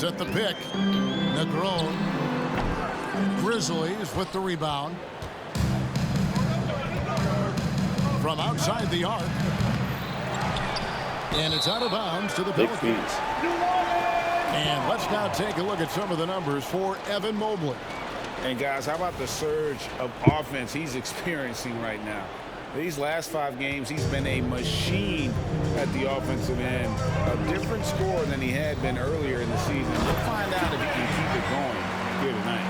set the pick. Negron. Grizzlies with the rebound. From outside the arc. And it's out of bounds to the Pelicans. And let's now take a look at some of the numbers for Evan Mobley. And guys, how about the surge of offense he's experiencing right now? These last 5 games, he's been a machine at the offensive end. A different scorer than he had been earlier in the season. We'll find out if he can keep it going here tonight.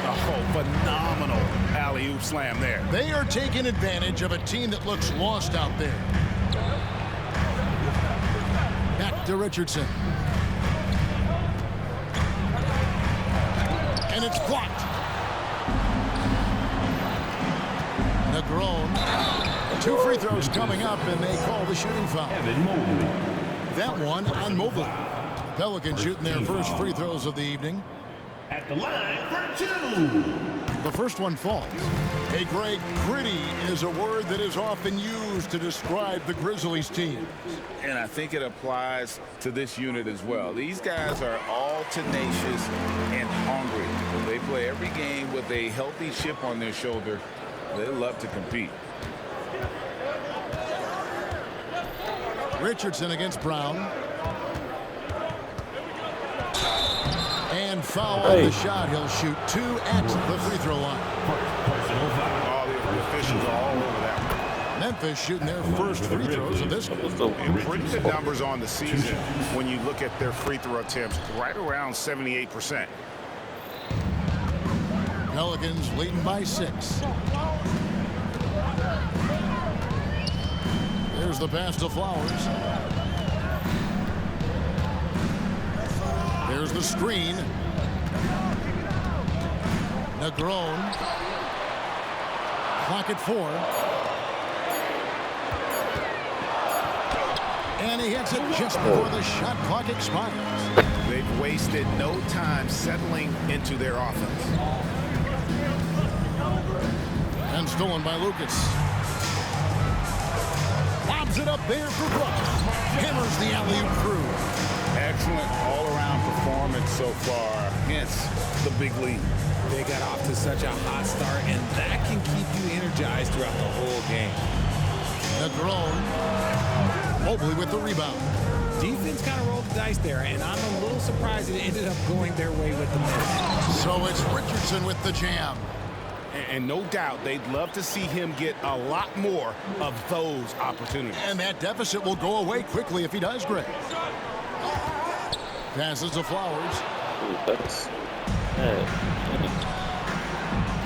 Oh, phenomenal alley-oop slam there. They are taking advantage of a team that looks lost out there. Back to Richardson. And it's blocked. Negron. 2 free throws coming up, and they call the shooting foul. That one on Mobley. Pelicans shooting their first free throws of the evening. At the line for 2. The first one falls. Hey, Greg, gritty is a word that is often used to describe the Grizzlies team. And I think it applies to this unit as well. These guys are all tenacious and hungry. They play every game with a healthy chip on their shoulder. They love to compete. Richardson against Brown. And foul on the shot. He'll shoot 2 at the free throw line. All the officials are all over that. Memphis shooting their first free throws of this game. Pretty good numbers on the season when you look at their free throw attempts, right around 78%. Pelicans leading by 6. There's the pass to Flowers. There's the screen. Negron. Clock at 4. And he hits it just before the shot clock expires. They've wasted no time settling into their offense. And stolen by Lucas. Lobs it up there for Brooks. Hammers the alley-oop through. Excellent all-around performance so far, hence the big lead. They got off to such a hot start, and that can keep you energized throughout the whole game. Negron. Mobley with the rebound. Defense kind of rolled the dice there, and I'm a little surprised it ended up going their way with the miss. So it's Richardson with the jam. And no doubt they'd love to see him get a lot more of those opportunities. And that deficit will go away quickly if he does, Greg. Passes to Flowers.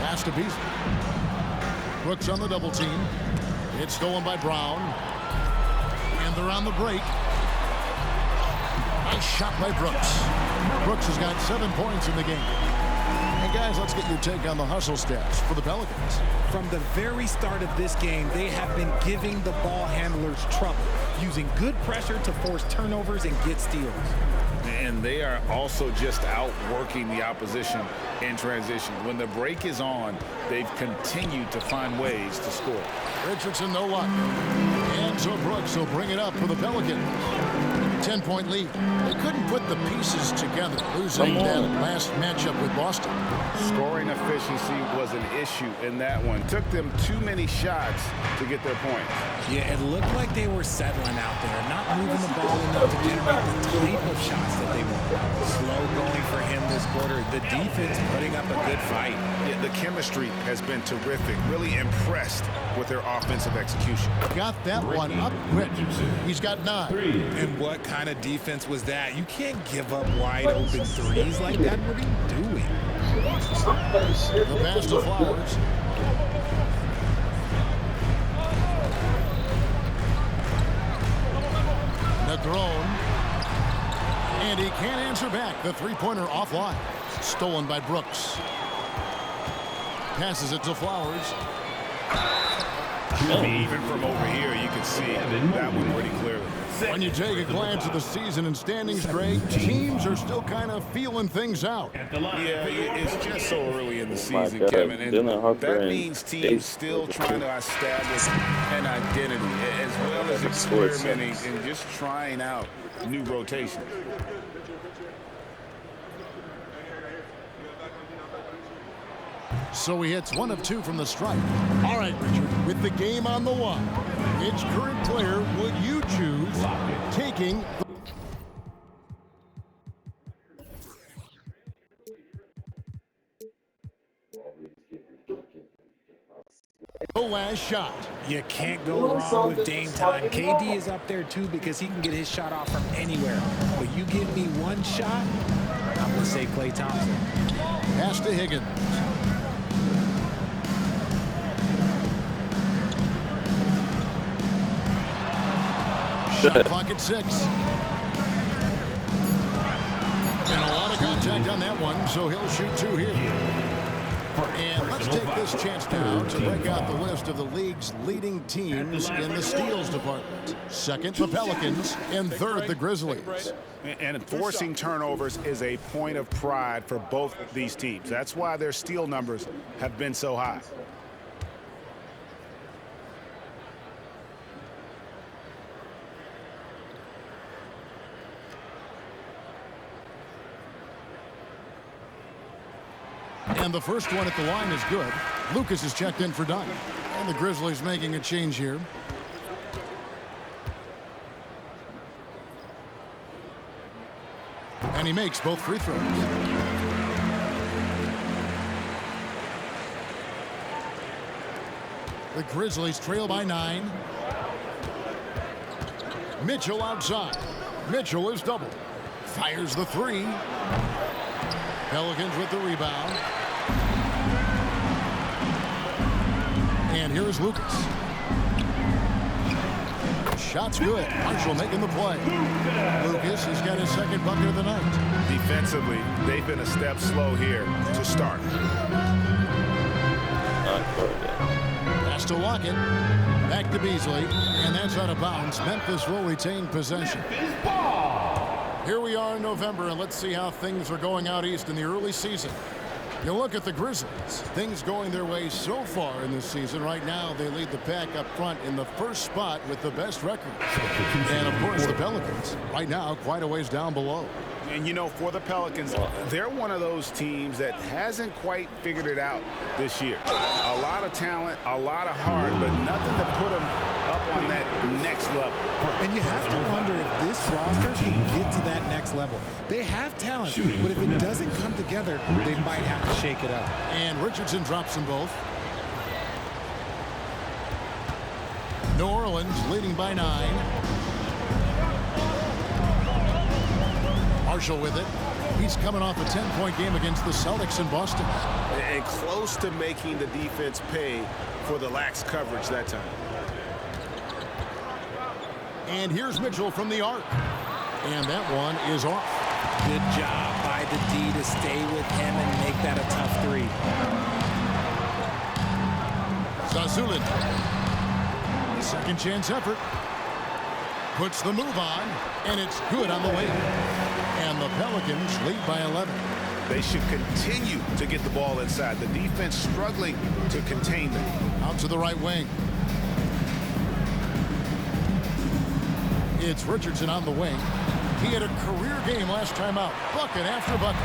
Pass to Beasley. Brooks on the double team. It's stolen by Brown. And they're on the break. Nice shot by Brooks. Brooks has got 7 points in the game. And guys, let's get your take on the hustle stats for the Pelicans. From the very start of this game, they have been giving the ball handlers trouble, using good pressure to force turnovers and get steals. And they are also just outworking the opposition in transition. When the break is on, they've continued to find ways to score. Richardson, no luck. And so Brooks will bring it up for the Pelicans. 10-point lead. They couldn't put the pieces together, losing that last matchup with Boston. Scoring efficiency was an issue in that one. Took them too many shots to get their points. Yeah, it looked like they were settling out there, not moving the ball enough to generate the type of shots that they want. Slow going for him this quarter. The defense putting up a good fight. Yeah, the chemistry has been terrific. Really impressed with their offensive execution. Got that one up quick. He's got 9. And what kind of defense was that? You can't give up wide open threes like that. What are you doing? The pass to Flowers. Negron. And he can't answer back. The three-pointer offline. Stolen by Brooks. Passes it to Flowers. Even from over here, you can see that one pretty clearly. When you take a glance at the season and standings, Greg, teams are still kind of feeling things out. Yeah, it's just so early in the season, Kevin, and that means teams still trying to establish an identity as well as experimenting and just trying out new rotations. So he hits 1 of 2 from the strike. All right, Richard, with the game on the line, which current player would you choose taking the last shot? You can't go wrong with Dame time. KD is up there too because he can get his shot off from anywhere. But you give me one shot, I'm going to say Klay Thompson. Pass to Higgins. Shot clock at 6. And a lot of contact on that one, so he'll shoot 2 here. And let's take this chance now to break out the list of the league's leading teams in the steals department. Second, the Pelicans, and third, the Grizzlies. And forcing turnovers is a point of pride for both these teams. That's why their steal numbers have been so high. And the first one at the line is good. Lucas is checked in for Dunn. And the Grizzlies making a change here. And he makes both free throws. The Grizzlies trail by 9. Mitchell outside. Mitchell is doubled. Fires the 3. Pelicans with the rebound. And here's Lucas. Shot's good. Marshall making the play. Lucas has got his second bucket of the night. Defensively, they've been a step slow here to start. Pass to Lockett. Back to Beasley. And that's out of bounds. Memphis will retain possession. Here we are in November, and let's see how things are going out east in the early season. You look at the Grizzlies. Things going their way so far in this season. Right now, they lead the pack up front in the first spot with the best record. And, of course, the Pelicans, right now, quite a ways down below. And, you know, for the Pelicans, they're one of those teams that hasn't quite figured it out this year. A lot of talent, a lot of heart, but nothing to put them up on that next level. And you have to wonder if this roster can get to that next level. They have talent, but if it doesn't come together, they might have to shake it up. And Richardson drops them both. New Orleans leading by 9. Marshall with it. He's coming off a 10-point game against the Celtics in Boston. And close to making the defense pay for the lax coverage that time. And here's Mitchell from the arc. And that one is off. Good job by the D to stay with him and make that a tough 3. Zazulin. Second chance effort. Puts the move on, and it's good on the way. And the Pelicans lead by 11. They should continue to get the ball inside. The defense struggling to contain them. Out to the right wing. It's Richardson on the wing. He had a career game last time out. Bucket after bucket.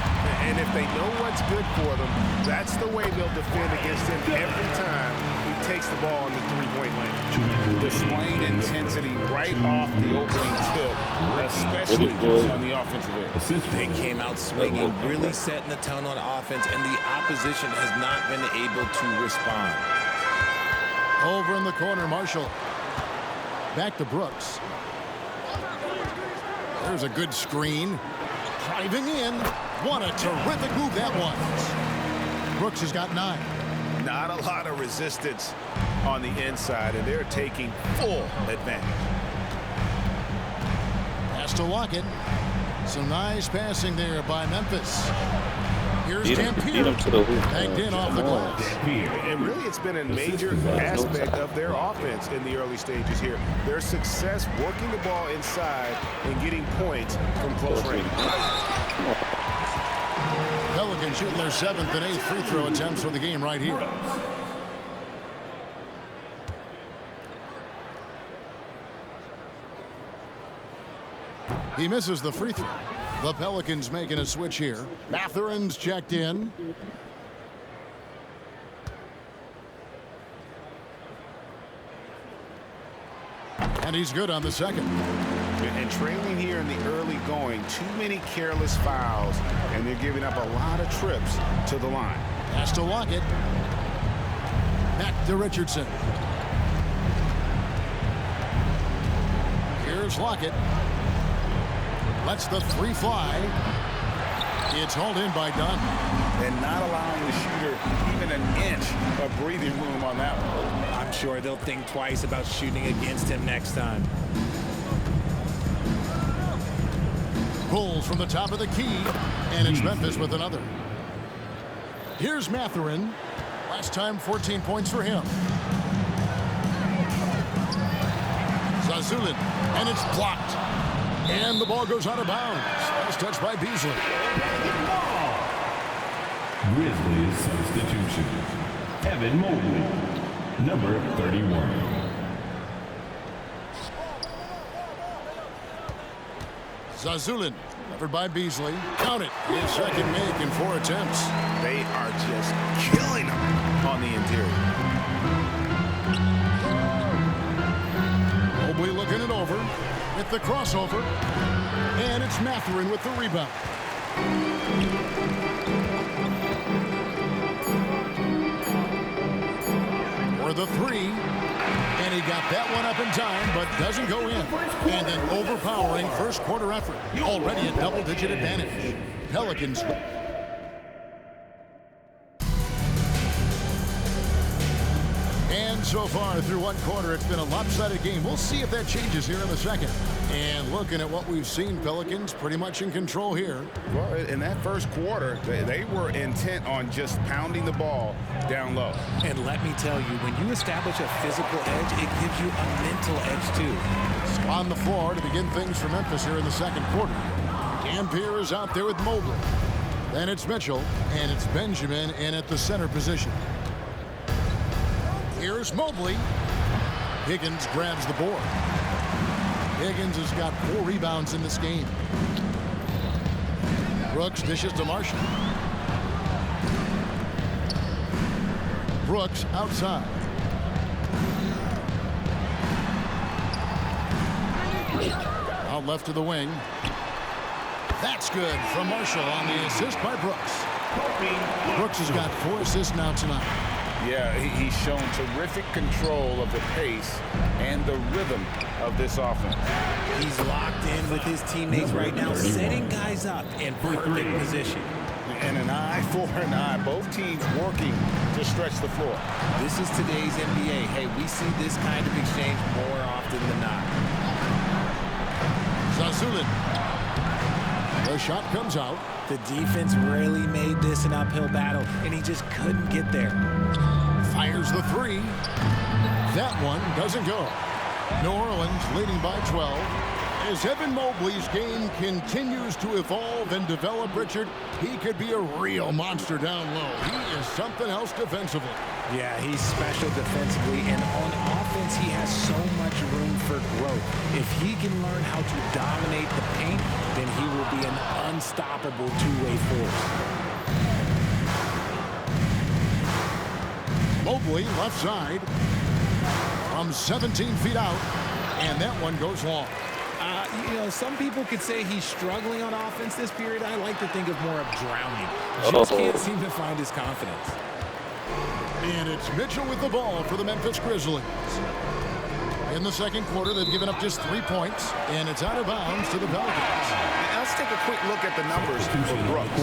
And if they know what's good for them, that's the way they'll defend against him every time he takes the ball in the three-point lane. Displaying intensity right off the opening tip, especially on the offensive end. They came out swinging, really setting the tone on offense, and the opposition has not been able to respond. Over in the corner, Marshall. Back to Brooks. There's a good screen. Driving in. What a terrific move that was. Brooks has got 9. Not a lot of resistance on the inside, and they're taking full advantage. Pass to Lockett. Some nice passing there by Memphis. Here's Dampier. Backed in off the glass. And really, it's been a major aspect of their offense in the early stages here. Their success working the ball inside and getting points from close range. Pelicans shooting their 7th and 8th free throw attempts for the game right here. He misses the free throw. The Pelicans making a switch here. Mathurin's checked in. And he's good on the second. And trailing here in the early going, too many careless fouls, and they're giving up a lot of trips to the line. Has to lock it. Back to Richardson. Here's Lockett. Lets the three fly. It's hauled in by Dunn. And not allowing the shooter even an inch of breathing room on that one. I'm sure they'll think twice about shooting against him next time. Pulls from the top of the key, and it's Memphis with another. Here's Mathurin. Last time, 14 points for him. Zazulin, and it's blocked. And the ball goes out of bounds. Nice touch by Beasley. Grizzlies substitution. Evan Mobley, number 31. Zazulin, covered by Beasley. Count it. His second make in 4 attempts. They are just killing him on the interior. Mobley looking it over with the crossover. And it's Mathurin with the rebound. For the three. And he got that one up in time, but doesn't go in. And an overpowering first quarter effort. Already a double-digit advantage. Pelicans. And so far through one quarter, it's been a lopsided game. We'll see if that changes here in the second. And looking at what we've seen, Pelicans pretty much in control here. Well, in that first quarter, they were intent on just pounding the ball down low. And let me tell you, when you establish a physical edge, it gives you a mental edge too. On the floor to begin things for Memphis here in the second quarter. Dampier is out there with Mobley. Then it's Mitchell, and it's Benjamin in at the center position. Here's Mobley. Higgins grabs the board. Higgins has got 4 rebounds in this game. Brooks dishes to Marshall. Brooks outside. Out left to the wing. That's good from Marshall on the assist by Brooks. Brooks has got 4 assists now tonight. Yeah, he's shown terrific control of the pace and the rhythm of this offense. He's locked in with his teammates right now, setting guys up in perfect position. And an eye for an eye. Both teams working to stretch the floor. This is today's NBA. Hey, we see this kind of exchange more often than not. Zazulin. The shot comes out. The defense really made this an uphill battle, and he just couldn't get there. Fires the three. That one doesn't go. New Orleans leading by 12. As Evan Mobley's game continues to evolve and develop, Richard, he could be a real monster down low. He is something else defensively. Yeah, he's special defensively, and on offense, he has so much room for growth. If he can learn how to dominate the paint, then he will be an unstoppable two-way force. Mobley, left side, from 17 feet out, and that one goes long. You know, some people could say he's struggling on offense this period. I like to think of more of drowning. Just can't seem to find his confidence. And it's Mitchell with the ball for the Memphis Grizzlies. In the second quarter, they've given up just 3 points, and it's out of bounds to the Pelicans. Let's take a quick look at the numbers for Brooks.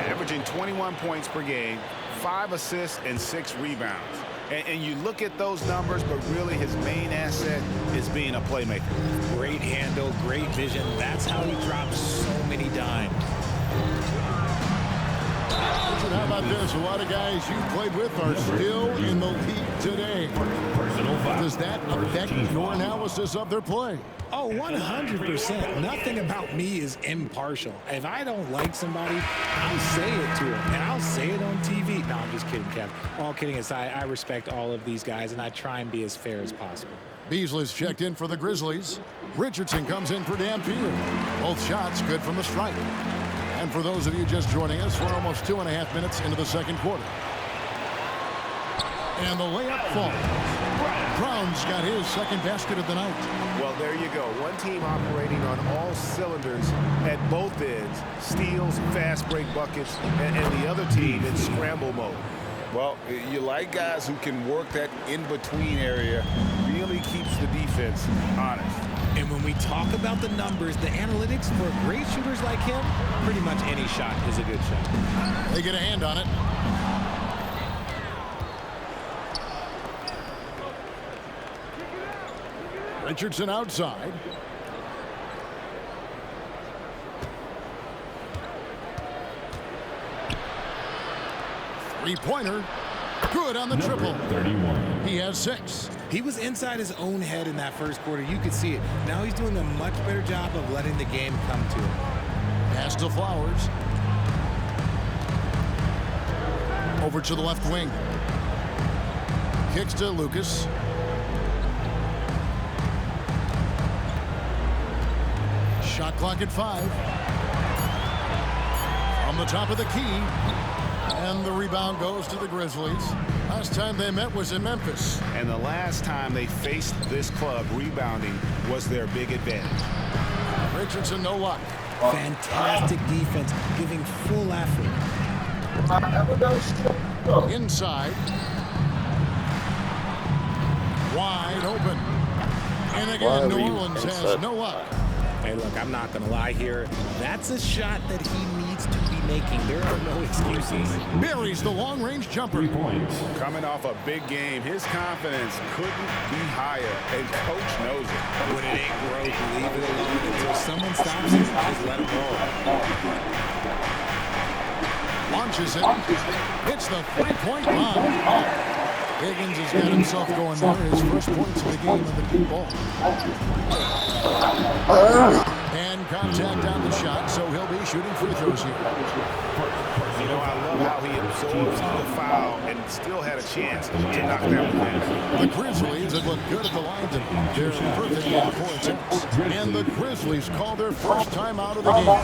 Averaging 21 points per game, 5 assists, and 6 rebounds. And you look at those numbers, but really his main asset is being a playmaker. Great handle, great vision. That's how he drops so many dimes. Richard, how about this? A lot of guys you've played with are still in the league today. Does that affect your analysis of their play? Oh, 100%. Nothing about me is impartial. If I don't like somebody, I'll say it to them, and I'll say it on TV. No, I'm just kidding, Kev. All kidding aside, I respect all of these guys, and I try and be as fair as possible. Beasley's checked in for the Grizzlies. Richardson comes in for Dampier. Both shots good from the stripe. And for those of you just joining us, we're almost 2.5 minutes into the second quarter. And the layup falls. Brown's got his second basket of the night. Well, there you go. One team operating on all cylinders at both ends. Steals, fast break buckets, and the other team in scramble mode. Well, you like guys who can work that in-between area, really keeps the defense honest. And when we talk about the numbers, the analytics for great shooters like him, pretty much any shot is a good shot. They get a hand on it. Richardson outside. Three-pointer. Good on the triple. 31. He has 6. He was inside his own head in that first quarter. You could see it. Now he's doing a much better job of letting the game come to him. Pass to Flowers. Over to the left wing. Kicks to Lucas. Shot clock at 5. From the top of the key. And the rebound goes to the Grizzlies. Last time they met was in Memphis. And the last time they faced this club, rebounding was their big advantage. Richardson, no luck. Fantastic defense, giving full effort. Inside. Wide open. And again, New Orleans has no luck. Hey, look, I'm not going to lie here. That's a shot that he needs to be making. There are no excuses. Buries the long-range jumper. 3 points. Coming off a big game, his confidence couldn't be higher, and coach knows it. When it ain't broke, leave it alone until someone stops it. Just let it roll. Launches it. Hits the three-point bomb. Higgins has got himself going there. His first points of the game of the deep ball. And contact on the shot, so he'll be shooting free throws here. You know, I love how he absorbs the foul and still had a chance to knock that one down. The Grizzlies have looked good at the line tonight. They're perfect in 4 attempts. And the Grizzlies call their first time out of the game.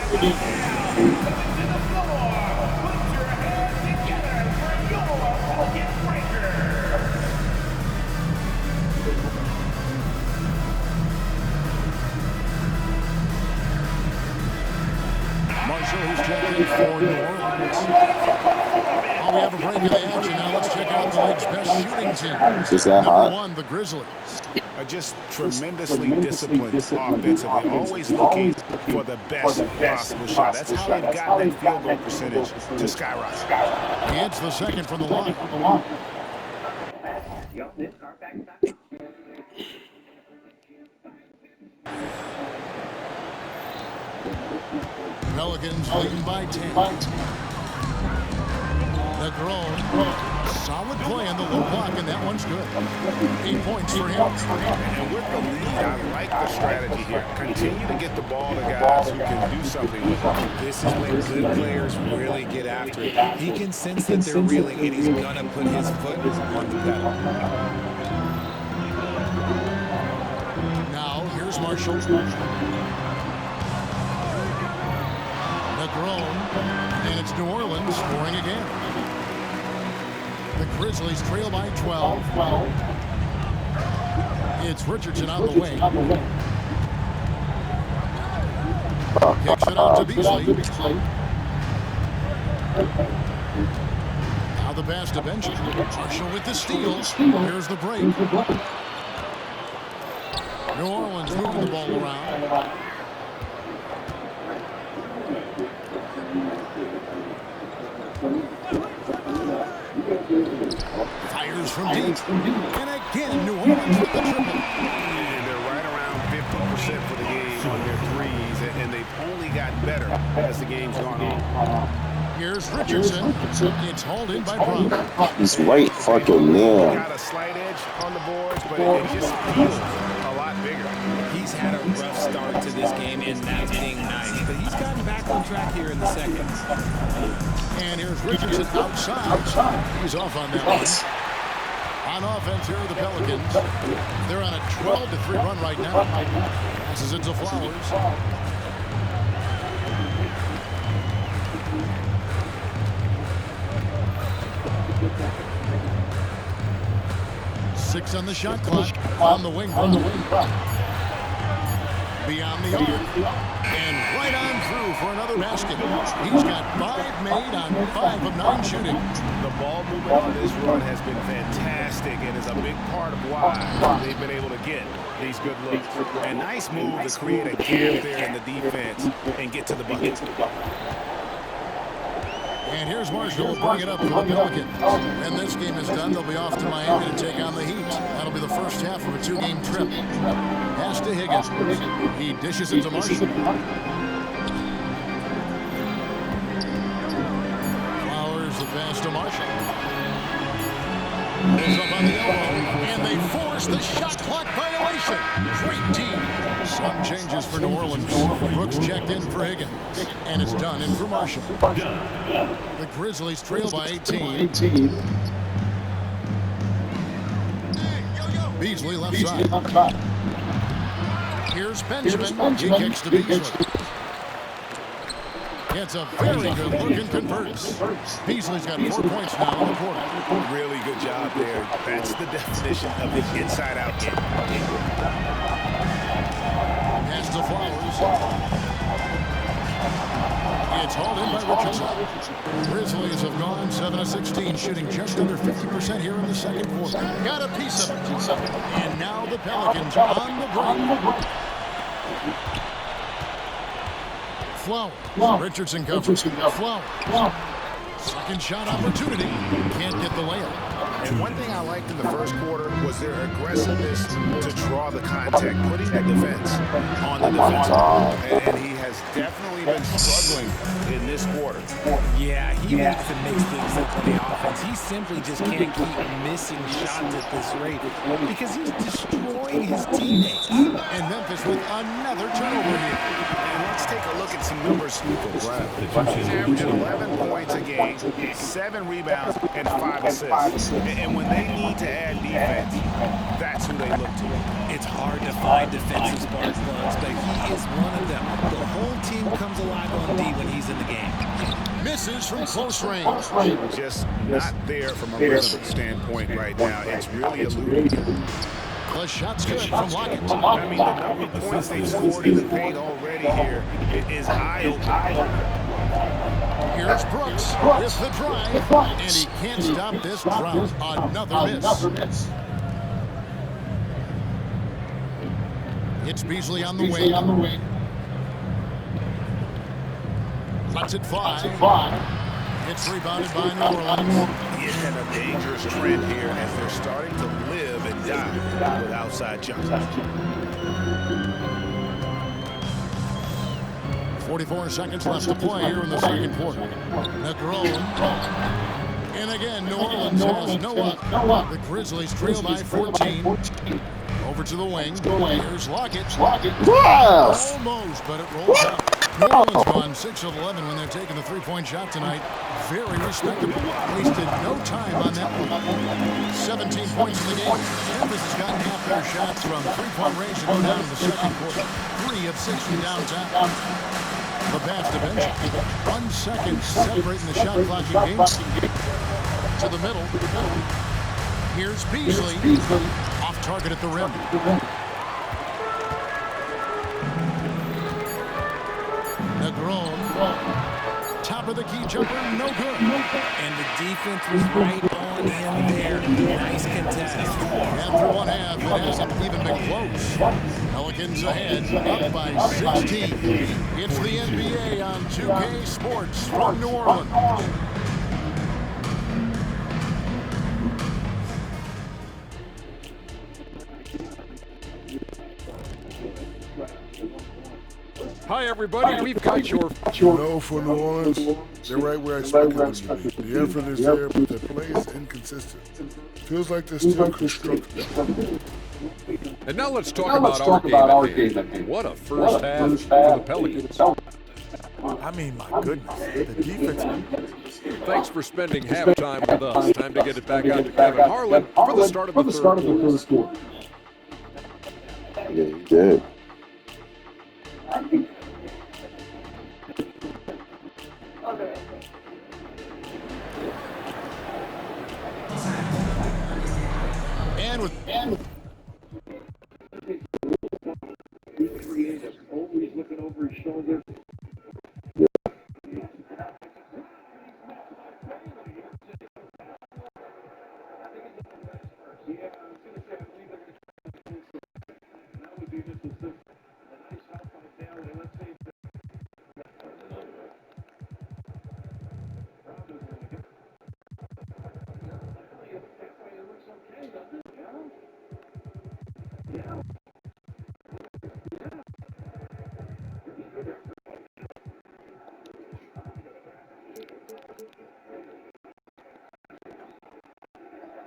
Marshall, who's checking for New Orleans. Oh, we have a break in the action. Now let's check out the league's best shooting team. Is that hot? Number 1, the Grizzlies. Just tremendously disciplined offensively, always looking for the best possible shot. That's how they've gotten that field goal percentage to skyrocket. He hits the second from the line. Pelicans leading by 10. Negron, solid play on the low block, and that one's good. 8 points for him. And with the lead, I like the strategy here. Continue to get the ball to guys who can do something with it. This is when good players really get after it. He can sense that they're reeling, and he's going to put his foot on the pedal. Now, here's Marshall. Negron, and it's New Orleans scoring again. The Grizzlies trail by 12. It's Richardson on the wing. Kicks it out to Beasley. Now the pass to Benjamin. Marshall with the steal. Here's the break. New Orleans moving the ball around. Fires from deep. And again, New Orleans with the triple. They're right around 50% for the game on their threes, and they've only gotten better as the game's gone on. Here's Richardson. It's hauled in by Brown. He's right fucking there. Got a slight edge on the boards, but it just feels a lot bigger. He's had a rough start to this game, and that's being nice. But he's gotten back on track here in the second. And here's Richardson outside. He's off on that one. On offense, here are the Pelicans. They're on a 12-3 run right now. Passes it to Flowers. 6 on the shot clock. On the wing. Beyond the arc. And right on through for another basket. He's got 5 made on 5 of 9 shooting. The ball movement on this run has been fantastic and is a big part of why they've been able to get these good looks. A nice move to create a gap there in the defense and get to the bucket. And here's Marshall will bring it up for the Pelicans. And this game is done. They'll be off to Miami to take on the Heat. That'll be the first half of a 2-game trip. Pass to Higgins. He dishes it to Marshall. Flowers the pass to Marshall. Is up on the elbow, and they force the shot clock violation. Great team. Some changes for New Orleans. Brooks checked in for Higgins, and it's done in for Marshall. The Grizzlies trail by 18. Beasley left side. Here's Benjamin. He kicks to Beasley. It's a very good look and converts. Beasley's got 4 points now in the quarter. Really good job there. That's the definition of the inside-out game. Pass to Flowers. It's hauled in by Richardson. Grizzlies have gone 7 of 16, shooting just under 50% here in the second quarter. Got a piece of it. And now the Pelicans on the break. Flowers. Richardson covers. Flowers. Second shot opportunity. Can't get the layup. And one thing I liked in the first quarter was their aggressiveness to draw the contact, putting the defense on the defensive. And he has definitely been struggling in this quarter. Yeah, he needs to mix things up on the offense. He simply just can't keep missing shots at this rate because he's destroying his teammates. And Memphis with another turnover here. And let's take a look at some numbers. He's averaging 11 points a game, 7 rebounds, and 5 assists. And when they need to add defense, that's who they look to. It's hard to find defensive spark plugs, but he is one of them. The whole team comes alive on D when he's in the game. Misses from close range. Just not there from a rhythm standpoint right now. It's really eluding. The shot's good from Lockett. I mean, the number of points they've scored in the paint already here is eye-opening. Here's Brooks with the drive, and he can't stop this drought. Another miss. It's Beasley on the wing. Lets it fly. It's rebounded by New Orleans. Yeah, a dangerous trend here as they're starting to live and die with outside jumps. 44 seconds left to play here in the second quarter. Negron. And again, New Orleans has Nola. The Grizzlies trail by 14. Over to the wing. Here's Lockett. Yes! Almost, but it rolls out. New Orleans gone 6 of 11 when they're taking the three-point shot tonight. Very respectable. Wasted no time on that one. 17 points in the game. Memphis has gotten half their shots from three-point range to go down in the second quarter. 3 of 6 from downtown. The pass to Benjamin. 1 second separating the shot clock and game. To the middle. Here's Beasley. Off target at the rim. Negron. Top of the key jumper, no good. And the defense was right on him there. Nice contest. After one half, it hasn't even been close. Pelicans ahead, up by 16. It's the NBA on 2K Sports from New Orleans. Hi, everybody. We've got your... No, for New Orleans, they're right where I expected them to be. The effort is there, but their play is inconsistent. Feels like they're still constructing. And now let's talk about our game at hand. What a first half for the Pelicans. I mean, my goodness, the defense. Thanks for spending halftime with us. Time to get it back out to Kevin Harlan for the start of the third quarter. Yeah, you did. And with always looking over his shoulder.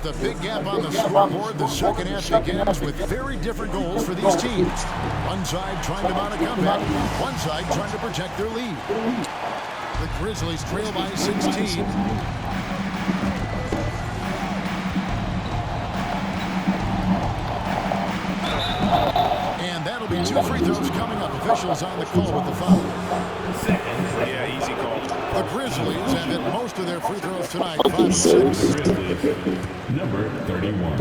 the big gap on the scoreboard, the second half begins with very different goals for these teams. One side trying to mount a comeback, one side trying to protect their lead. The Grizzlies trail by 16. And that'll be 2 free throws coming up. Officials on the call with the foul. Yeah, easy call. The Grizzlies have hit most of their free throws tonight, 5 of 6. Number 31.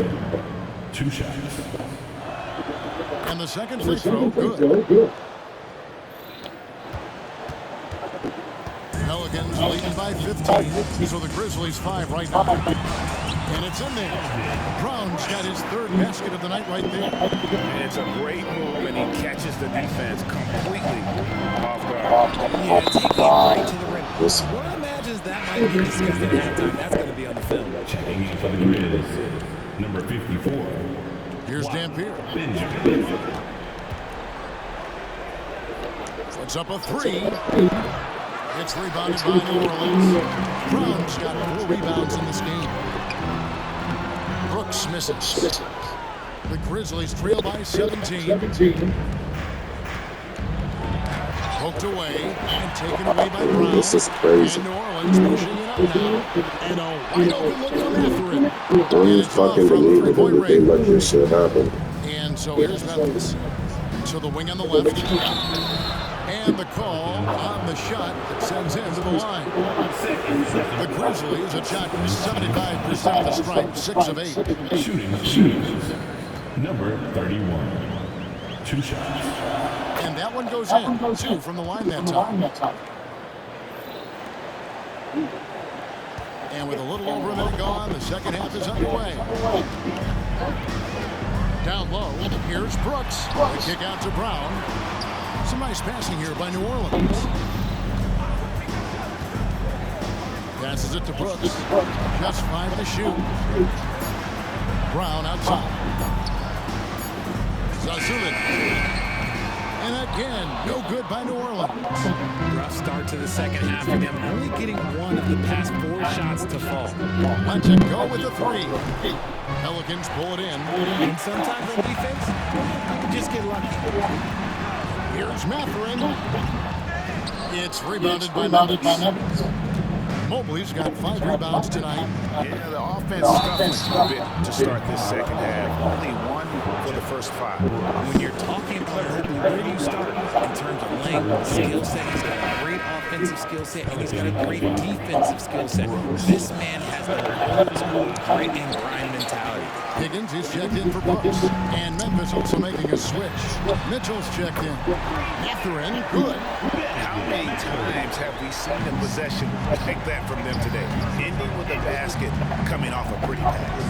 2 shots. And the second free throw, good. Pelicans leading by 15, so the Grizzlies 5 right now. And it's in there. Brown's got his 3rd basket of the night right there. And it's a great move, and he catches the defense completely off guard. Yeah, taking it right to the rim. One imagines that might be discussed at halftime. That's going to be on the film. Checking in for the Grizz. Number 54. Here's Dampier. Benjamin. Puts up a 3. It's rebounded by New Orleans. Brown's got 4 rebounds in this game. Brooks misses. The Grizzlies trail by 17. Poked away and taken away by Brown. This is crazy. And New Orleans pushing it up now. And a wide open look from Mathurin. Don't you fucking believe it when they let this shit happen. And so here's Memphis. To the wing on the left. And the call on the shot that sends him to the line. The Grizzlies have shot 75% of the strike, 6 of 8. Shooting. Number 31. 2 shots. And that one goes in. 2 from the line that time. And with a little over a minute gone, the second half is underway. Down low, here's Brooks. The kick out to Brown. Some nice passing here by New Orleans. Passes it to Brooks. Just 5 to shoot. Brown outside. Zazulik. And again, no good by New Orleans. Rough start to the second half for them, only getting 1 of the past 4 shots to fall. Let's it go with the 3. Pelicans pull it in. And sometimes on defense, you just get lucky. Here's Mathurin. It's rebounded by Memphis. Mobley's got 5 rebounds tonight. Yeah, the offense scuffling a bit to start this second half. Only 1 for the first 5. When you're talking about Mobley, where do you start? In terms of length, skill set, he's got a great offensive skill set, and he's got a great defensive skill set. This man has the old school grit and grind mentality. Higgins is checked in for Brooks. And Memphis also making a switch. Mitchell's checked in. Mathurin, good. How many times have we seen a possession like that from them today? Ending with a basket, coming off a pretty pass.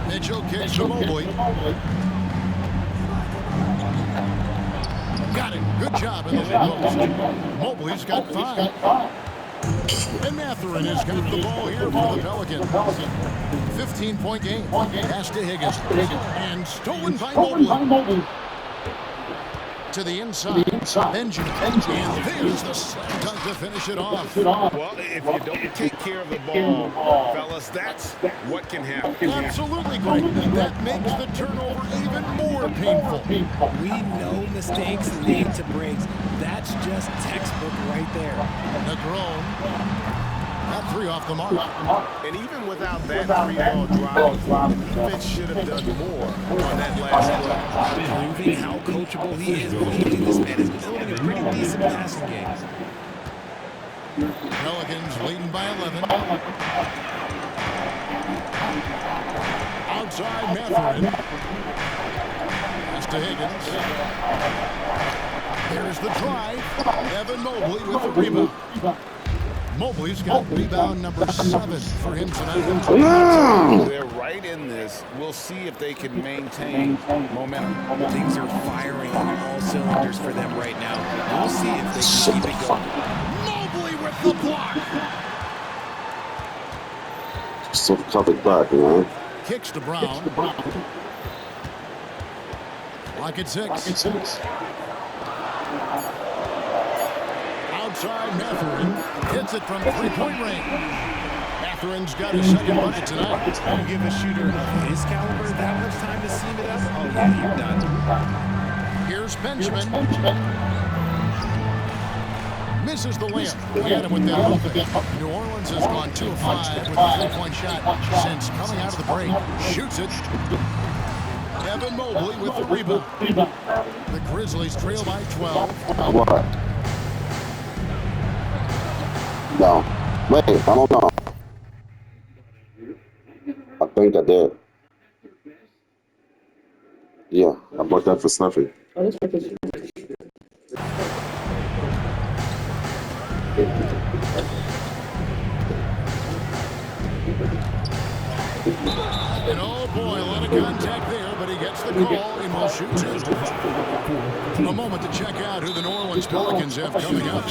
Mitchell kicks to Mobley. Got it. Good job in the low post. Mobley's got 5. And Mathurin has got the ball here for the Pelicans. 15-point game. Pass to Higgins. And stolen by Mobley. To the inside. Benjamin. And there's the slam dunk to finish it off. Well, if you don't take care of the ball, fellas, that's what can happen. Absolutely great. That makes the turnover even more painful. We know mistakes lead to breaks. That's just textbook right there. Negron. That three off the mark. And even without that three ball drop, the defense should have done more on that last play. Proving how coachable he is. This man is building a pretty decent passing game. Pelicans leading by 11. Outside Matherin. Pass to Higgins. Here's the drive. Evan Mobley with the rebound. Mobley's got rebound number 7 for him tonight. They're right in this. We'll see if they can maintain momentum. Things are firing on all cylinders for them right now. We'll see if they can keep it going. Mobley with the block. So tough it back, man. Kicks to Brown. Lock at 6. Outside Matherin. Hits it from three-point range. Matherin's got his second bucket tonight. You give a shooter of his caliber that much time to seam it up? Oh, yeah, you're done. Here's Benjamin. Misses the layup. He had him with that open. New Orleans has gone 2 of 5 with a three-point shot since coming out of the break. Shoots it. Evan Mobley with the rebound. The Grizzlies trail by 12. What? No. Wait, I don't know. I think I did. Yeah, I bought that for Snuffy. And oh boy, a lot of contact there, but he gets the call and will shoot 2. A moment to check out who the New Orleans Pelicans have coming up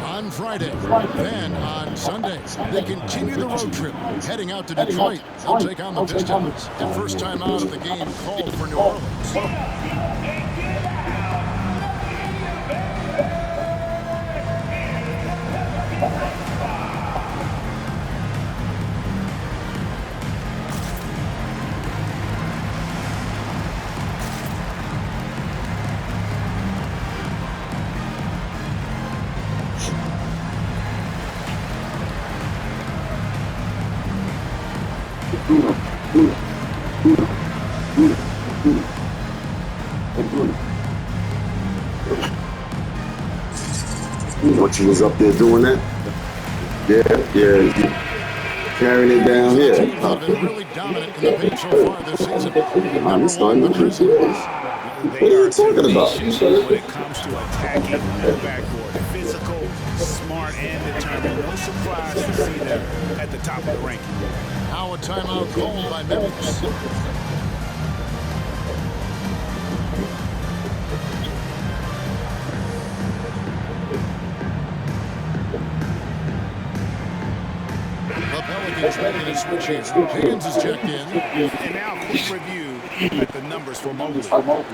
on Friday. Then on Sunday, they continue the road trip, heading out to Detroit. They'll take on the Pistons. And first time out of the game called for New Orleans. What you was up there doing that? Yeah. Carrying it down here. Teams that have been really dominant in the paint so far this season. Number 1, the Grizzlies. What are you talking about? When it comes to attacking the backcourt, physical, smart, and determined. No surprise to see them at the top of the ranking. Now a timeout called by Memphis. The Pelicans making a switch here. Higgins is checked in. And now a quick review at the numbers for Mobley.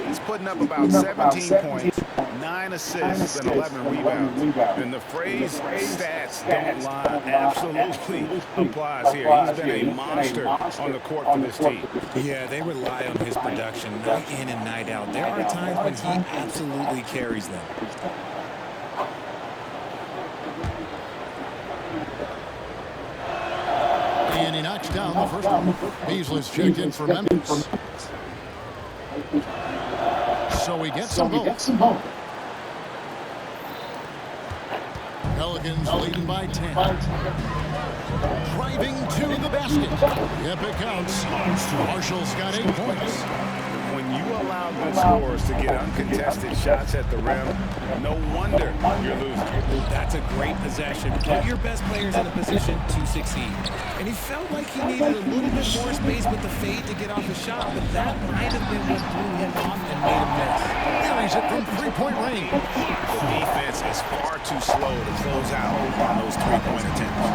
He's putting up about 17 points, 9 assists, and 11 rebounds. And the phrase stats don't lie absolutely applies here. He's been a monster on the court for this team. Yeah, they rely on his production night in and night out. There are times when he absolutely carries them. And he knocks down the first one. Beasley's checked in for Memphis. So he gets them both. Pelicans leading by 10. Driving to the basket. Yep, it counts. Marshall's got 8 points. When you allow good scorers to get uncontested shots at the rim, no wonder you're losing. That's a great possession. Put your best players in a position to succeed. And he felt like he needed a little bit more space with the fade to get off a shot, but that might have been what threw him off and made him miss. Carries it from three-point range. The defense is far too slow to close out on those three-point attempts.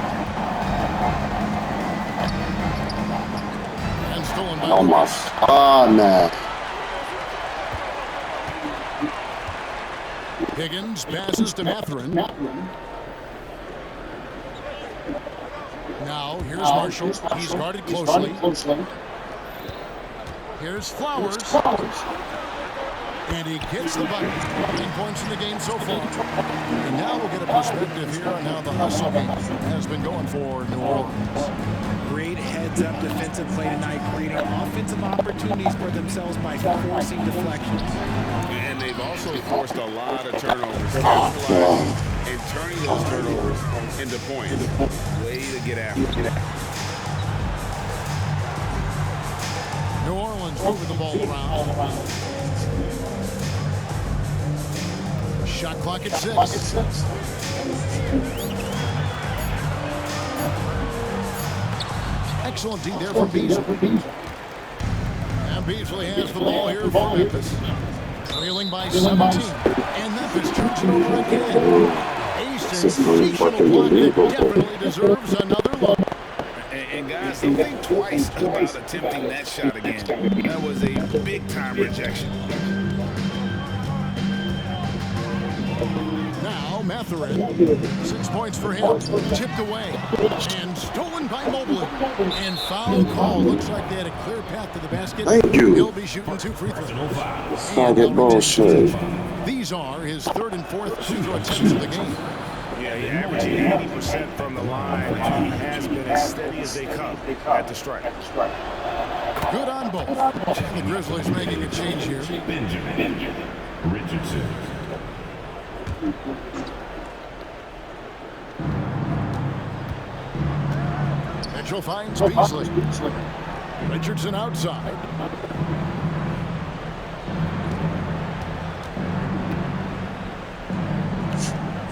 And stolen by Almost. Oh, nah. Higgins passes to Matherin. Now, here's Marshall. He's guarded closely. Here's Flowers. And he gets the bucket. 9 points in the game so far. And now we'll get a perspective here on how the hustle game has been going for New Orleans. Great heads-up defensive play tonight, creating offensive opportunities for themselves by forcing deflections. And they've also forced a lot of turnovers, capitalizing and turning those turnovers into points. Way to get after it. New Orleans moving the ball around. Shot clock at 6. Excellent D there from Beasley. And Beasley has the ball here for Memphis. Trailing by 17. And Memphis turns it over again. A sensational block that definitely deserves another look. And guys, don't think twice about attempting that shot again. That was a big-time rejection. Now Mathurin, 6 points for him, tipped away, and stolen by Mobley. And foul call. Looks like they had a clear path to the basket. Thank you. He'll be shooting 2 free throws. Target bullshit. These are his 3rd and 4th free throw attempts of the game. Yeah, he's averaging 80% from the line. He has been as steady as they come at the strike. Good on both. The Grizzlies making a change here. Benjamin Richardson. Mitchell finds Beasley. Richardson outside.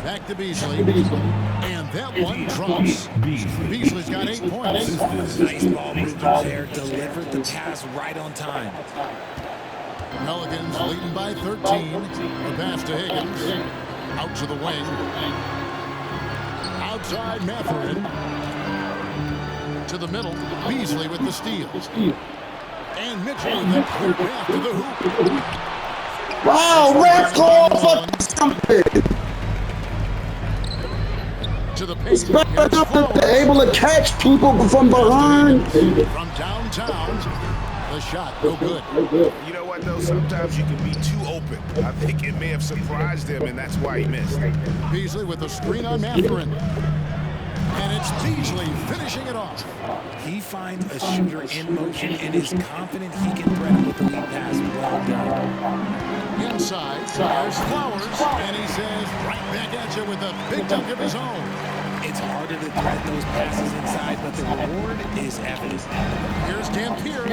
Back to Beasley. And that one drops. Beasley's got 8 points. Nice ball movement there. Delivered the pass right on time. Pelicans leading by 13. The pass to Higgins. Out to the wing. Outside Mathurin. To the middle. Beasley with the steal. And Mitchell with the clear path to the hoop. Wow, ref call for something. To the paint. Here's Flowers. Able to catch people from behind. From downtown. The shot, no good. You know what, though? Sometimes you can be too open. I think it may have surprised him, and that's why he missed. Beasley with the screen on Mathurin. And it's Beasley finishing it off. He finds a shooter in motion and is confident he can thread with the lead pass. Well done. Inside, there's Flowers, and he says right back at you with a big dunk of his own. It's harder to thread those passes inside, but the reward is evident. Here's Dampier.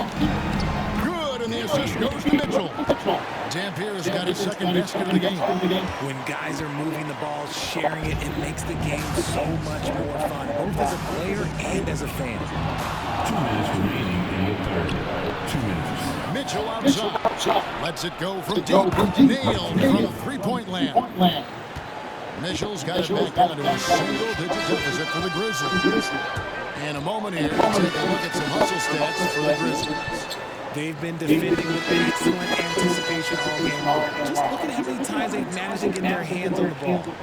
Good, and the assist goes to Mitchell. Dampier's got his 2nd basket of the game. When guys are moving the ball, sharing it, it makes the game so much more fun, both as a player and as a fan. 2 minutes remaining in the third. 2 minutes. Mitchell outside. Lets it go from deep. Nailed from 3-point land. Mitchell's got it back down to a single-digit deficit for the Grizzlies. In a moment here, take a look at some hustle stats for the Grizzlies. They've been defending with excellent anticipation all game long. Just look at how many times they've managed to get their hands on the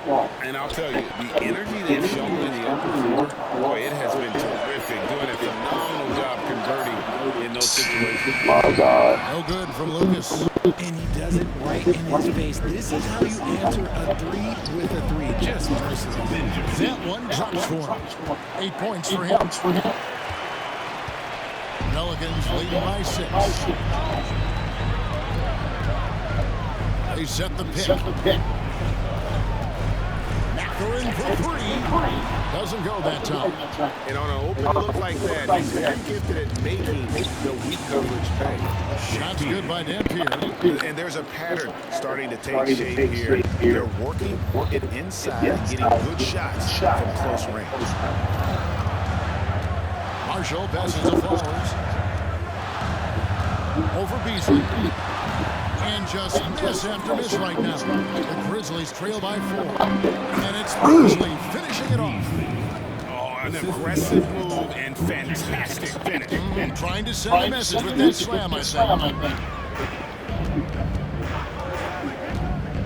ball. And I'll tell you, the energy they've shown in the open floor, boy, it has been terrific. Doing a phenomenal job converting in those situations. My God. No good from Lucas. And he does it right in his face. This is how you answer a 3 with a 3. Just merciless. That one drops for him. 8 points for him. Pelicans leading by 6. They set the pick. Mathurin for 3. Doesn't go that time. And on an open look like that, he's very gifted at making the weak coverage pay. Shots good by Dampier. And there's a pattern starting to take shape here. They're working it inside and getting good shots from close range. Marshall passes to Flowers. Over Beasley. And just miss after miss right now. The Grizzlies trail by 4. And it's Beasley finishing it off. Oh, an aggressive move and fantastic finish. Trying to send a message with that slam, I think.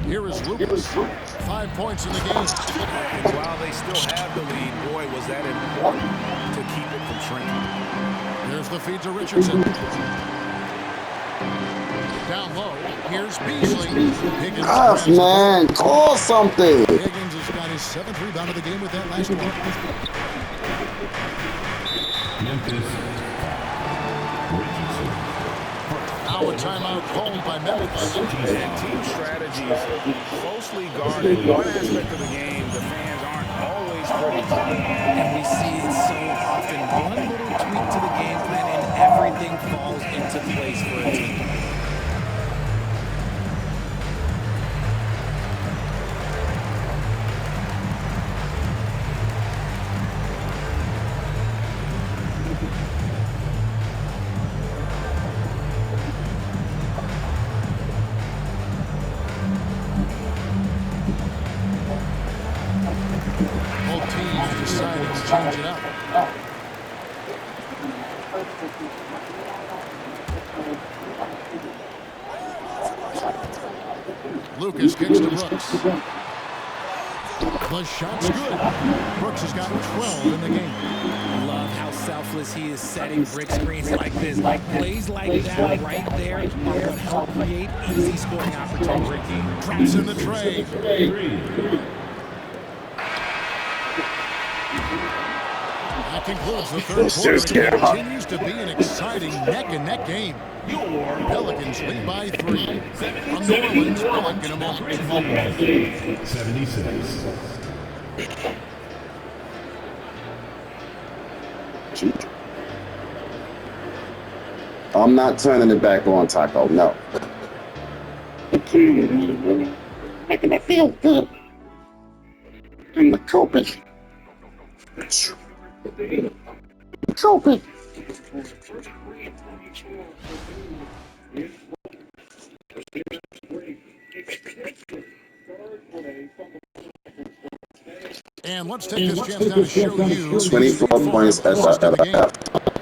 Here is Lucas. 5 points in the game. And while they still have the lead, boy, was that important to keep it from shrinking. Here's the feed to Richardson. Down low, here's Beasley. Higgins Gosh, man, call something. Higgins has got his 7th rebound of the game with that last one. Memphis. Richardson. Now a timeout called by Memphis. And team strategies closely guarded. One aspect of the game, the fans aren't always pretty. And we see it so often. One little tweak to the game plan and everything falls into place for a team. Both teams decided to change it up. Lucas kicks to Brooks. The shot's good. Brooks has got 12 in the game. Love how selfless he is setting brick screens like this. Plays like that right there are what help create easy scoring opportunities. Drops in the tray. That concludes the third quarter. It continues to be an exciting neck-and-neck game. Pelicans lead by 3. From New Orleans, back in a moment. 76. I'm not turning it back on, Taco. No. Making me feel good. I'm the culprit. Culprit. And let's take this chance now to show you 24 points at the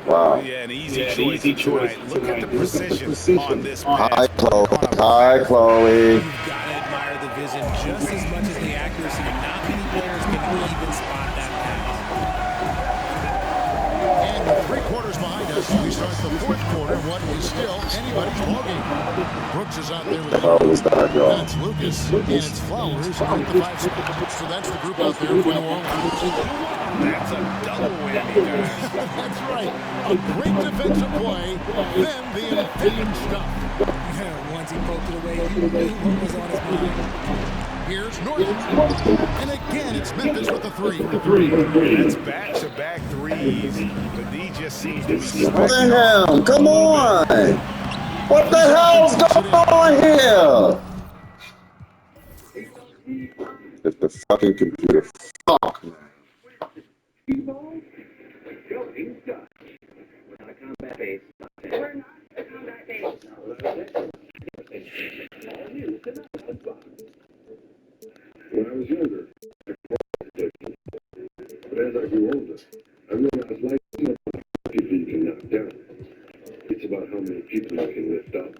Wow. Yeah, an easy choice tonight. Look at the precision on this pass. Hi, Chloe. Hi, Chloe. You've got to admire the vision just as much as the accuracy. Not many players can even spot that pass. And with 3 quarters behind us, we start the 4th quarter. What is still anybody's ballgame. Brooks is out there with that's Lucas, and it's Flowers at the 5 spot. So that's the group out there for New Orleans. That's a double whammy, guys. That's right. A great defensive play, then the emphatic stuff. Once he poked it away, you knew what was on his mind. Here's Norton. And again, it's Memphis with the 3. That's back-to-back threes. The D just seems to be What the hell? Come on. What the hell's going on here? It's the fucking computer. Fuck, man. When I was younger, I but as I grew older, I realized life isn't about how many people you can knock down. It's about how many people you can lift up.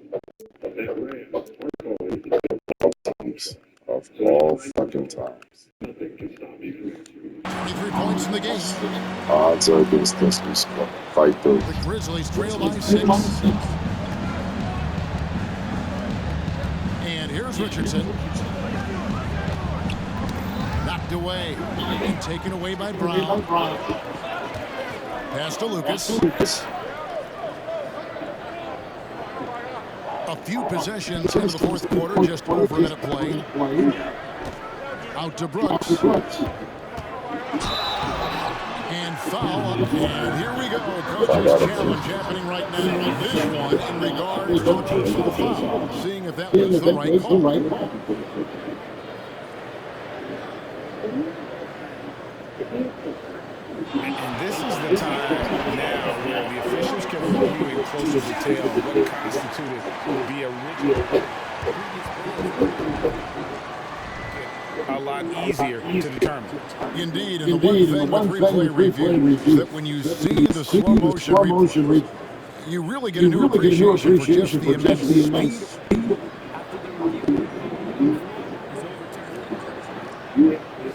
That Ram, our calling is Of all fucking times. nothing can stop you from 23 points in the game. Odds are against this. We fight through. The Grizzlies trail by 6. And here's Richardson. Knocked away. And taken away by Brown. Pass to Lucas. A few possessions into the 4th quarter, just over a minute play. Out to Brooks. And foul. And here we go. Coach's challenge happening right now. This one in regards to the personal foul. Seeing if that was the right call. And this is the time now where the officials can review in closer detail what constituted the original. A lot easier to determine. Indeed, and the one thing with replay review is that when you see the slow motion replay, you really get a new appreciation for just the immense speed.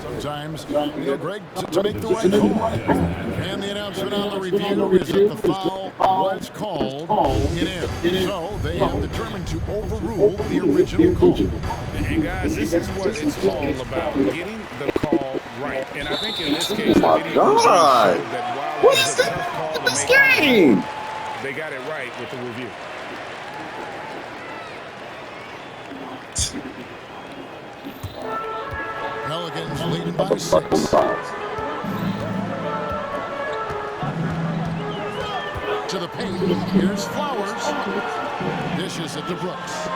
So Sometimes, Greg, to make the right call. And the announcement on the review is that the foul was called in air. So they have determined to overrule the original call. And guys, this is what it's all about, getting the call right. And I think in this case, Oh my God. What is this game? They got it right with the review. Pelicans leading by 6. To the paint. Here's Flowers. Dishes it to Brooks.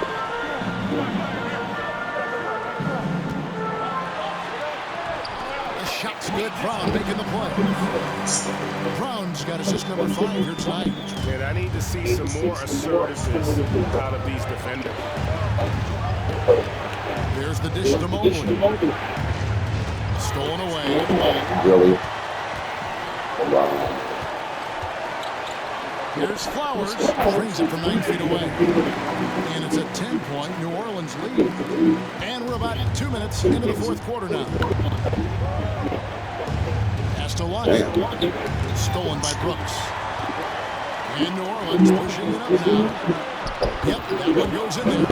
The shot's good. Brown making the play. Brown's got assist number 5 here tonight. And I need to see some more assertiveness out of these defenders. There's the dish to Mobley. Stolen away. Really? Here's Flowers. Brings it from 9 feet away. And it's a 10-point New Orleans lead. And we're about 2 minutes into the fourth quarter now. Pass to Lockett. Stolen by Brooks. And New Orleans pushing it up now. Yep, that one goes in there.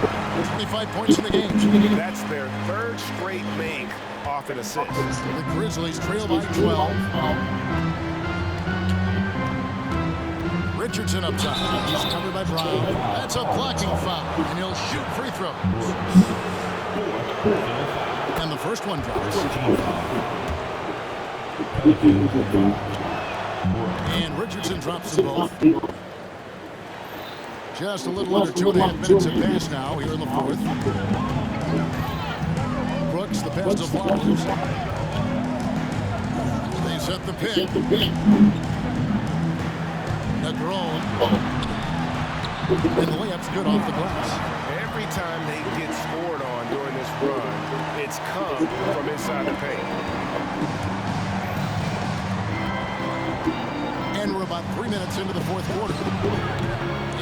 25 points in the game. That's their 3rd straight make off an assist. The Grizzlies trail by 12. Richardson up top. He's covered by Brown. That's a blocking foul, and he'll shoot free throws. And the first one drops. And Richardson drops them both. Just a little under 2.5 minutes have passed now here in the fourth. Brooks, the pass to Flowers. They set the pick. Negron. And the layup's good off the glass. Every time they get scored on during this run, it's come from inside the paint. And we're about 3 minutes into the fourth quarter.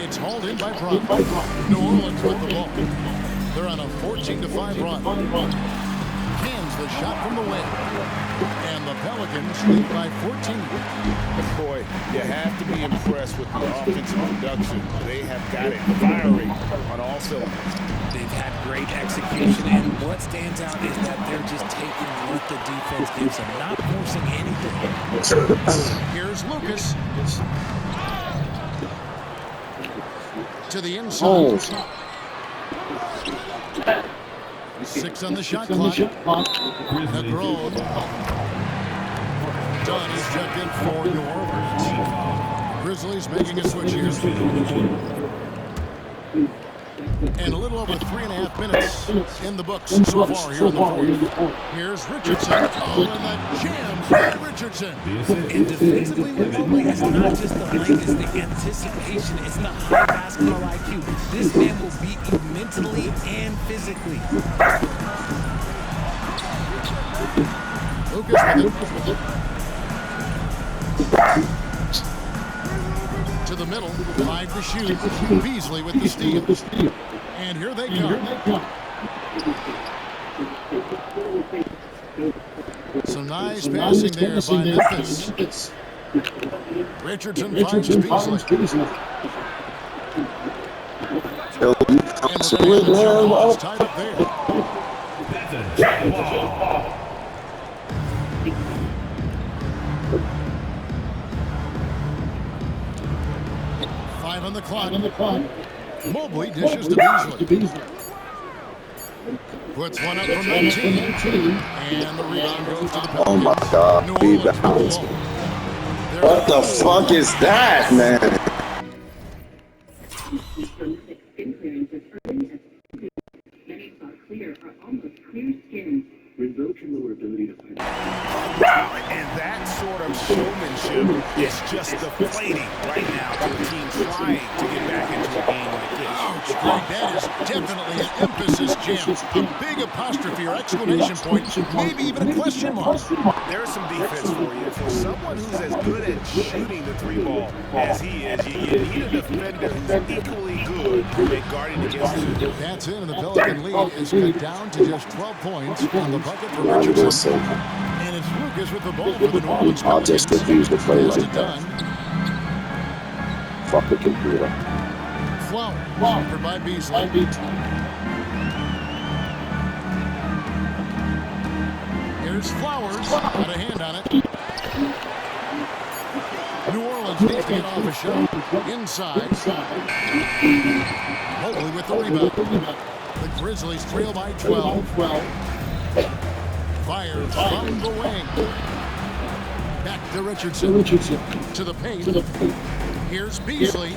It's hauled in by Brown. New Orleans with the ball. They're on a 14-5 run. Hands the shot from the wing. And the Pelicans lead by 14. Boy, you have to be impressed with the offensive production. They have got it firing on all cylinders. They've had great execution, and what stands out is that they're just taking what the defense gives them, not forcing anything. Here's Lucas. To the inside. 6 on the shot clock. Negron. Dunn is checked in for New Orleans. Grizzlies making a switch here. And a little over 3.5 minutes in the books so far here in the fourth. Here's Richardson. Oh, and the jam by Richardson. And defensively with Mobley, it's not just the length, it's the anticipation, it's the high basketball IQ. This man will beat you mentally and physically. Lucas with it. To the middle, 5 to shoot. Beasley with the steal. And here they come. Some nice passing there by Memphis. Richardson finds Beasley. And the tied up there. 5 on the clock. Mobley dishes to Beasley. Puts one up from 19. And the rebound goes to the Pelicans. Oh my God, rebounds. What the fuck is that, man? And that sort of showmanship is just deflating right now to a team trying to get back into a game like this. Ouch, Greg, that is definitely an emphasis jam. A big apostrophe or exclamation point, maybe even a question mark. There's some defense for you. For someone who's as good at shooting the 3-ball as he is, you need a defender who's equally good at guarding against him. That's it, and the Pelican lead is cut down to just 12 points on the bucket for Richardson. just say And it's Lucas with the ball for the New Orleans I'll just Pelicans. refuse to play Pass to like that. Dunn. Fuck the computer. Flowers covered by Beasley. Here's Flowers. Got a hand on it. New Orleans needs to get off a shot. Inside. Mobley with the rebound. The Grizzlies trail by 12. Fires from the wing. Back to Richardson. To the paint. Here's Beasley.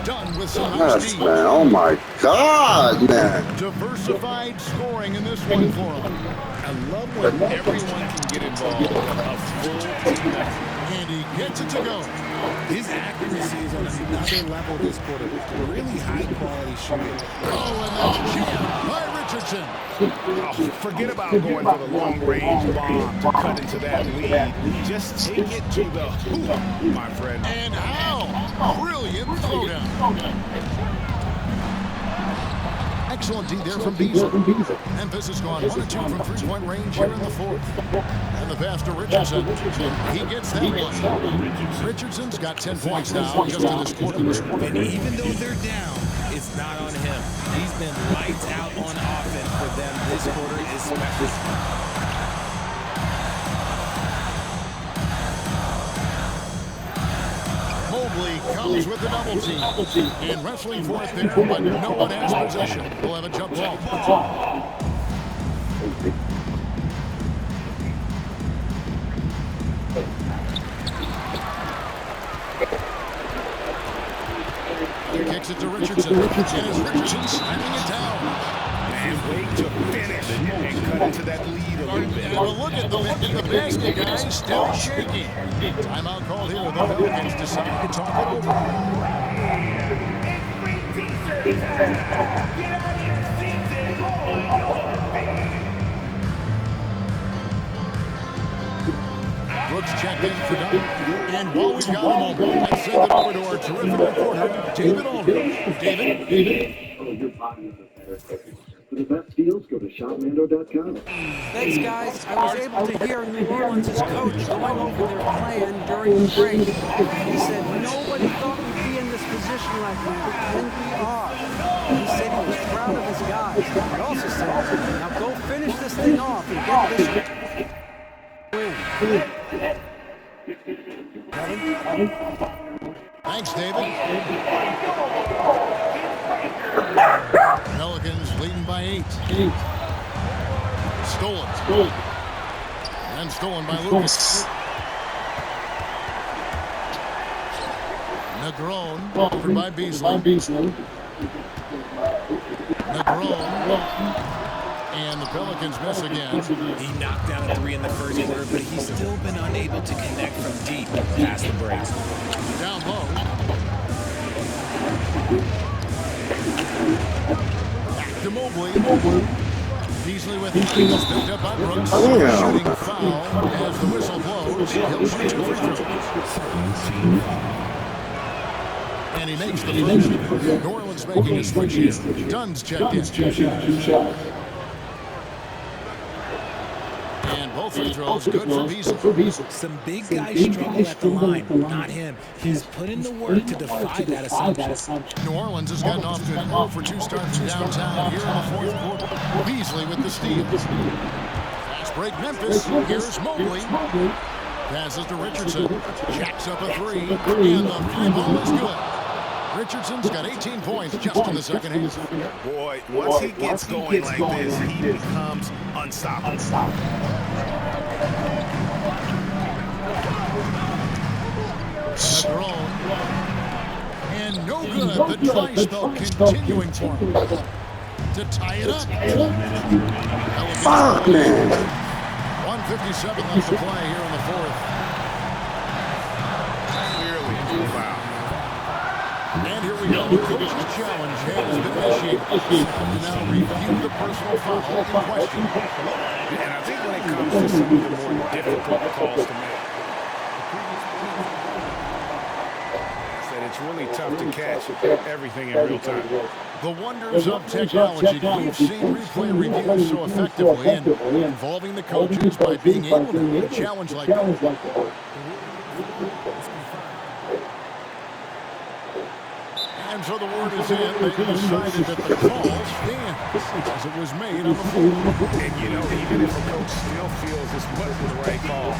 Done with some Yes, speed. man. Oh my God, man. Diversified scoring in this one for him. I love when everyone can get involved. A full team effort. And he gets it to go. His accuracy is on another level this quarter. Really high-quality shooting. Oh, and that's jammed by Richardson. Oh, forget about going for the long-range bomb to cut into that lead. Just take it to the hoop, my friend. And how? Brilliant throwdown. Excellent D there from Beasley. Memphis has gone 1 of 2 from three-point range here in the fourth. And the pass to Richardson. He gets that one. Richardson's got 10 points now just in this quarter. And even though they're down, it's not on him. He's been lights out on offense for them this quarter especially. Mobley comes with the double team. And wrestling for it there, but no one has possession. We'll have a jump ball. He kicks it to Richardson. And it's Richardson slamming it down. And wait to finish and cut into that lead a little bit. And a look at the basket, guys. Still shaky. Timeout called here. The Pelicans decide to talk it over. Brooks checked in for Dunn. And while we've got a moment, let's send it over to our terrific reporter, David Aldridge. David? For the best deals, go to shopmando.com. Thanks, guys. I was able to hear New Orleans' coach going over their plan during the break. He said nobody thought we'd be in this position right now, and we are. He said he was proud of his guys. He also said, now go finish this thing off and get this win. Thanks, David. Pelicans leading by 8. Stolen. And stolen by Lucas. Negron over by Beasley. Negron. And the Pelicans miss again. He knocked down a 3 in the first quarter, but he's still been unable to connect from deep past the break. Down low. Back to Mobley. Beasley with it. He's picked up by Brooks. Shooting foul as the whistle blows. He'll shoot 2 free throws. And he makes the first. New Orleans making his switch here. Dunn's checked in. And both free throws good for Beasley. Some big guys struggle at the line, not him. He's put in the work to defy that assumption. New Orleans has gotten off to an 0 for 2 start from downtown here in the fourth quarter. Beasley with the steal. Fast break Memphis. Here's Mobley. Passes to Richardson. Jacks up a 3. And the 3-ball is good. Richardson's got 18 points just in the second half. Boy, once he gets going like this, he becomes unstoppable. Negron. And no good. The try spell continuing for him. To tie it up. Fuck, man. 1:57 left to play here in the fourth. Clearly, wow. And here we go. The coach's challenge has been initiated. Now review the personal foul in question. And I think when it comes to some of the more difficult calls to make, it's really tough to catch everything in real time. The wonders of technology. We've seen replay reviews so effectively and involving the coaches by being able to challenge like that. And so the word is in. They decided that the call stands as it was made on the floor. And, you know, even if a coach still feels this wasn't the right call,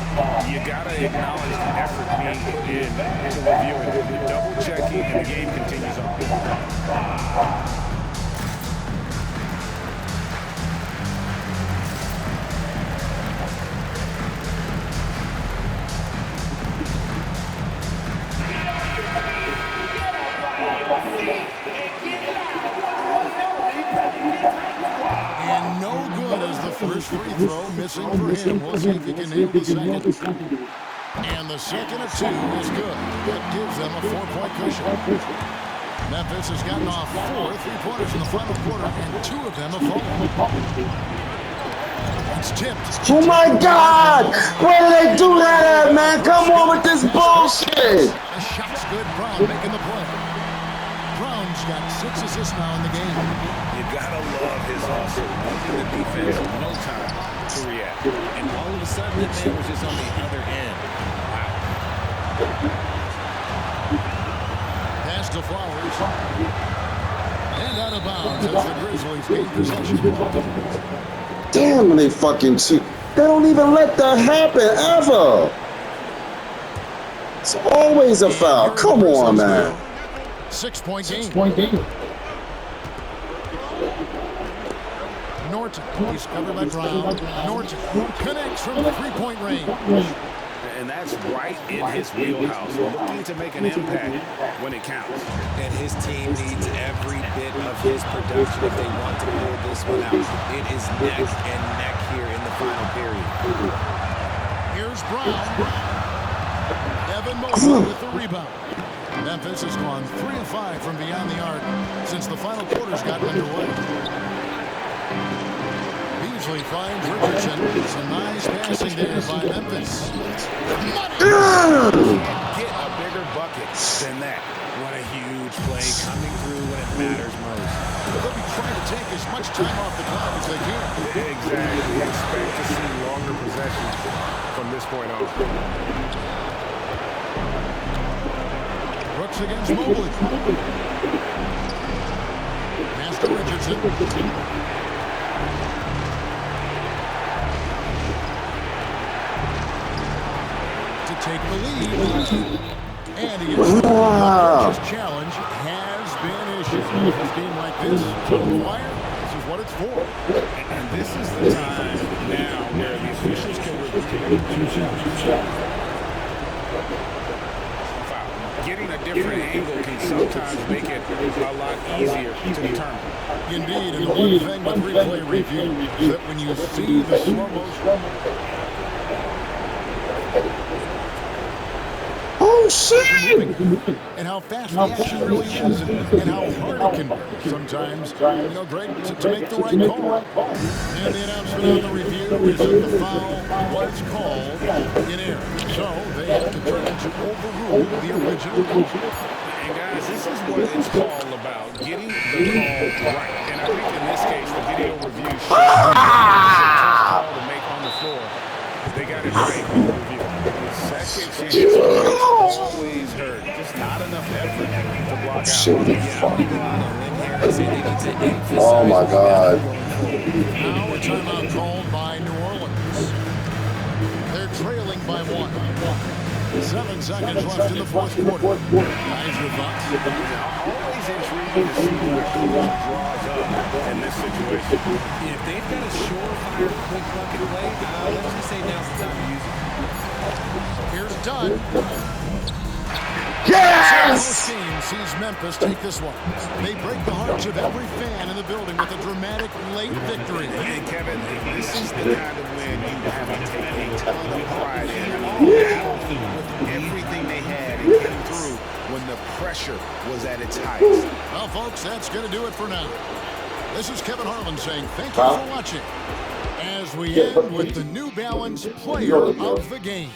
you got to acknowledge the effort being put in to reviewing it. The double-checking, and the game continues on. And no good as the first free throw missing for him. We'll see if he can nail the second. And the second of two is good. That gives them a 4-point cushion. Memphis has gotten off 4 3-pointers in the final quarter, and 2 of them have fallen. It's tipped. Oh my God! Where did they do that at, man? Come on with this bullshit! The shot's good. Brown making the play. Brown's got 6 assists now in the game. You gotta love his hustle. The defense, no time to react. And all of a sudden, that man was just on the other end. Pass to Flowers. And out of bounds as the Grizzlies gain possession. Damn, they fucking cheat. They don't even let that happen, ever. It's always a foul. Come on, man. 6-point game. Norton, he's covered by Brown. Norton connects from the 3-point range. And that's right in his wheelhouse. Looking to make an impact when it counts. And his team needs every bit of his production if they want to pull this one out. It is neck and neck here in the final period. Here's Brown. Evan Mobley with the rebound. Memphis has gone 3 of 5 from beyond the arc since the final quarters got underway. Beasley finds Richardson. Some nice passing there by Memphis. Get a bigger bucket than that. What a huge play coming through when it matters most. They'll be trying to take as much time off the clock as they can. Exactly. We expect to see longer possessions from this point on. Brooks against Mobley. Pass to Richardson. To take the lead. And he is his challenge has been issued. This game like this, wire, this is what it's for. And this is the time now where the officials can review. Getting a different angle can sometimes make it a lot easier to determine. Indeed, and the one thing with replay review is that when you see the slow motion. Oh, shit! And how fast the action really is, and how hard it can be sometimes, you know, Greg, to make the right call. And the announcement on the review is that the foul was called in error. So they have determined to overrule the original call. And guys, this is what it's all about, getting the call right. And I think in this case, the video review shows it's a tough call to make on the floor. They got it right on the review. Second chance always hurt. Just not enough effort to block out. Oh my God. Now a timeout called by New Orleans. They're trailing by 1. 7 seconds left in the fourth quarter. Guys, your thoughts? Always intriguing to see where coach draws up in this situation. If they've got a surefire quick bucket play, let's just say now's the time to use it. Here's Dunn. Yes! Both teams sees Memphis take this one. They break the hearts of every fan in the building with a dramatic late victory. And Kevin, this is the kind of win you have to take a ton of pride in. With everything they had, it came through when the pressure was at its highest. Well, folks, that's going to do it for now. This is Kevin Harlan saying thank you for watching as we end with the New Balance Player of the Game.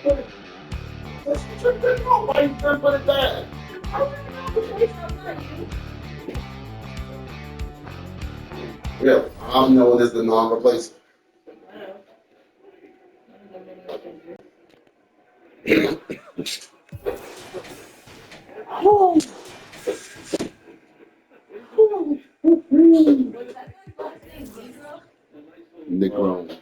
That's what you're doing. Why you done put it down? Yeah, I'm known as the non-replacement. Negro.